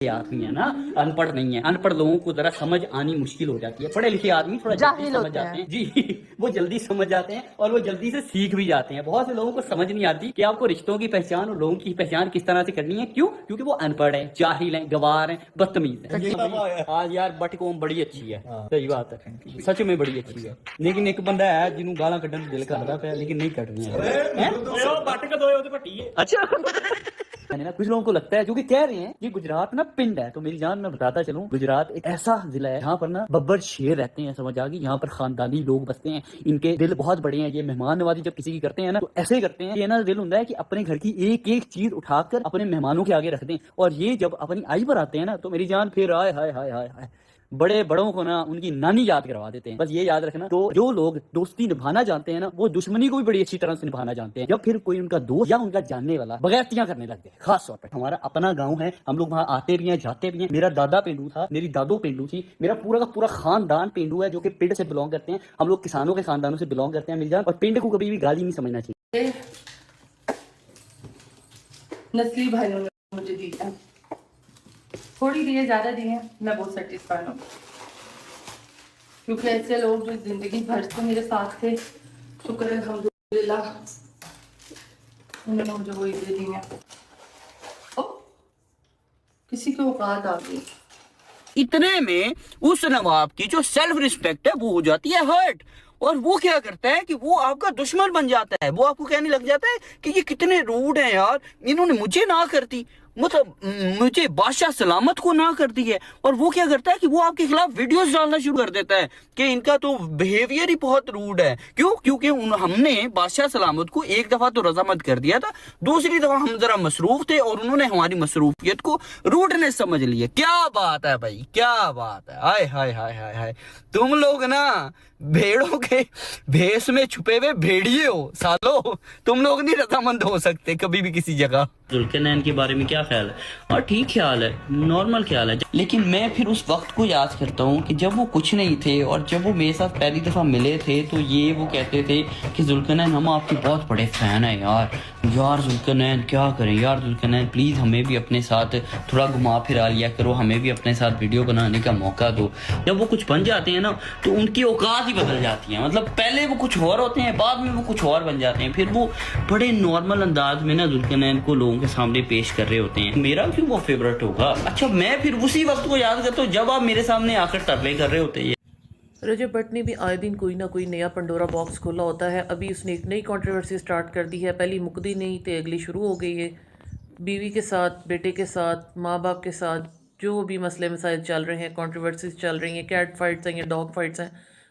आदमी है ना, अनपढ़ नहीं है। अनपढ़ लोगों को जरा समझ आनी मुश्किल हो जाती है, पढ़े लिखे आदमी थोड़ा जल्दी समझ जाते हैं जी। वो जल्दी समझ जाते हैं और वो जल्दी से सीख भी जाते हैं। बहुत से लोगों को समझ नहीं आती कि आपको रिश्तों की पहचान और लोगों की पहचान किस तरह से करनी है। क्यों? क्योंकि वो अनपढ़ है, जाहिल है, गवार है, बदतमीज है। आज यार बट कौम बड़ी अच्छी है, सही बात है, सच में बड़ी अच्छी है। लेकिन एक बंदा है जिन्होंने गाला कढ़न दिल करता है, लेकिन नहीं कढ़नी है। अच्छा मैंने ना कुछ लोगों को लगता है जो कि कह रहे हैं कि गुजरात ना पिंड है, तो मेरी जान मैं बताता चलूं, गुजरात एक ऐसा जिला है जहाँ पर ना बब्बर शेर रहते हैं, समझ आ गई। यहाँ पर खानदानी लोग बसते हैं, इनके दिल बहुत बड़े हैं। ये मेहमान नवाजी जब किसी की करते हैं ना, तो ऐसे करते हैं, ये ना दिल होता है कि अपने घर की एक एक चीज उठाकर अपने मेहमानों के आगे रख दें। और ये जब अपनी आई पर आते हैं ना, तो मेरी जान फिर आए हाय हाय हाय हाय, बड़े बड़ों को ना उनकी नानी याद करवा देते हैं। बस ये याद रखना, तो जो लोग दोस्ती निभाना जानते हैं ना, वो दुश्मनी को भी बड़ी अच्छी तरह से निभाना जानते हैं। जब फिर कोई उनका दोस्त या उनका जानने वाला बगैरतियां करने लग गए, खास तौर पर हमारा अपना गांव है, हम लोग वहाँ आते भी हैं, जाते भी हैं। मेरा दादा पेंडू था, मेरी दादो पेंडू थी, मेरा पूरा का पूरा खानदान पेंडू है, जो कि पिंड से बिलोंग करते हैं। हम लोग किसानों के खानदानों से बिलोंग करते हैं मिल जान, और पिंड को कभी भी गाली नहीं समझना चाहिए। नस्ली भाइयों ने मुझे दिया, थोड़ी दिए ज्यादा दिए, मैं बहुत सेटिस्फाइड हूँ, क्योंकि ऐसे लोग जो जिंदगी भर से मेरे साथ थे, शुक्र है अल्हम्दुलिल्लाह उन्होंने मुझे वही दे दिए। किसी की औकात आ गई। इतने में उस नवाब की जो सेल्फ रिस्पेक्ट है वो हो जाती है हर्ट, और वो क्या करता है कि वो आपका दुश्मन बन जाता है। वो आपको कहने लग जाता है कि ये कितने रूड हैं यार, इन्होंने मुझे ना कर दी, मतलब मुझे बादशाह सलामत को ना कर दी है। और वो क्या करता है कि वो आपके खिलाफ वीडियोस डालना शुरू कर देता है कि इनका तो बिहेवियर ही बहुत रूड है। क्यों? क्योंकि हमने बादशाह सलामत को एक दफा तो रजामंद कर दिया था, दूसरी दफा हम जरा मसरूफ थे और उन्होंने हमारी मसरूफियत को रूडनेस समझ लिया। क्या बात है भाई, क्या बात है, हाय हाय हाय हाय हाय। तुम लोग ना भेड़ों के भेष में छुपे हुए भेड़िए हो सालो, तुम लोग नहीं रजामंद हो सकते कभी भी किसी जगह। जुल्करनैन के बारे में क्या ख्याल है? और ठीक ख्याल है, नॉर्मल ख्याल है, लेकिन मैं फिर उस वक्त को याद करता हूँ कि जब वो कुछ नहीं थे और जब वो मेरे साथ पहली दफा मिले थे, तो ये वो कहते थे कि जुल्करनैन हम आपके बहुत बड़े फैन हैं यार। यार जुल्करनैन क्या करें यार, जुल्करनैन प्लीज हमें भी अपने साथ थोड़ा घुमा फिरा लिया करो, हमें भी अपने साथ वीडियो बनाने का मौका दो। जब वो कुछ बन जाते हैं ना, तो उनकी औकात ही बदल जाती है। मतलब पहले वो कुछ और होते हैं, बाद में वो कुछ और बन जाते हैं। फिर वो बड़े नॉर्मल अंदाज में ना जुल्करनैन को लोगों के सामने पेश कर रहे होते हैं। मेरा क्यों वो फेवरेट होगा? अच्छा मैं फिर उसी वक्त को याद करता हूँ जब आप मेरे सामने आकर तरले कर रहे होते हैं। रजब भट्ट ने भी आए दिन कोई ना कोई नया पंडोरा बॉक्स खोला होता है। अभी उसने एक नई कंट्रोवर्सी स्टार्ट कर दी है, पहली मुकदी नहीं तो अगली शुरू हो गई है। बीवी के साथ, बेटे के साथ, माँ बाप के साथ जो भी मसले मसाइल चल रहे हैं, कंट्रोवर्सीज चल रही हैं, कैट फाइट्स हैं या डॉग फाइट्स हैं,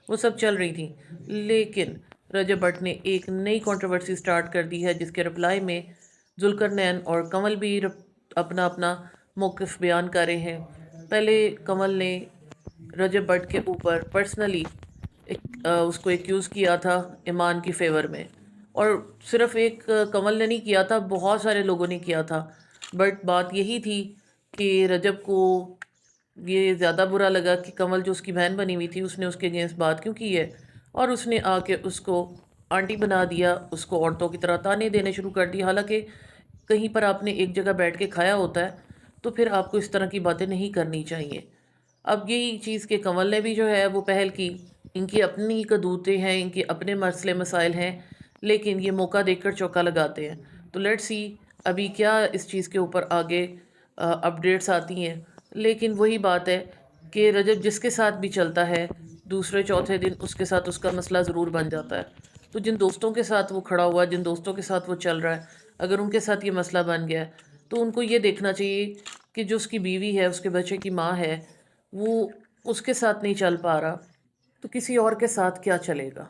वो सब चल रही थी। लेकिन रजब भट्ट ने एक नई कंट्रोवर्सी स्टार्ट कर दी है, जिसके रिप्लाई में जुल्करनैन और कंवल भी अपना अपना मौक़िफ़ बयान कर रहे हैं। पहले कंवल ने रजब भट्ट के ऊपर पर्सनली उसको एक्यूज़ किया था ईमान की फेवर में, और सिर्फ एक कंवल ने नहीं किया था, बहुत सारे लोगों ने किया था। बट बात यही थी कि रजब को ये ज़्यादा बुरा लगा कि कंवल जो उसकी बहन बनी हुई थी, उसने उसके अगेंस्ट बात क्यों की है, और उसने आके उसको आंटी बना दिया, उसको औरतों की तरह ताने देने शुरू कर दिए। हालांकि कहीं पर आपने एक जगह बैठ के खाया होता है, तो फिर आपको इस तरह की बातें नहीं करनी चाहिए। अब यही चीज़ के कंवल ने भी जो है वो पहल की। इनकी अपनी कदूतें हैं, इनके अपने मसले मसाइल हैं, लेकिन ये मौका देखकर चौका लगाते हैं। तो लेट्स सी अभी क्या इस चीज़ के ऊपर आगे अपडेट्स आती हैं। लेकिन वही बात है कि रजब जिसके साथ भी चलता है, दूसरे चौथे दिन उसके साथ उसका मसला ज़रूर बन जाता है। तो जिन दोस्तों के साथ वो खड़ा हुआ, जिन दोस्तों के साथ वो चल रहा है, अगर उनके साथ ये मसला बन गया है, तो उनको ये देखना चाहिए कि जो उसकी बीवी है, उसके बच्चे की माँ है, वो उसके साथ नहीं चल पा रहा, तो किसी और के साथ क्या चलेगा।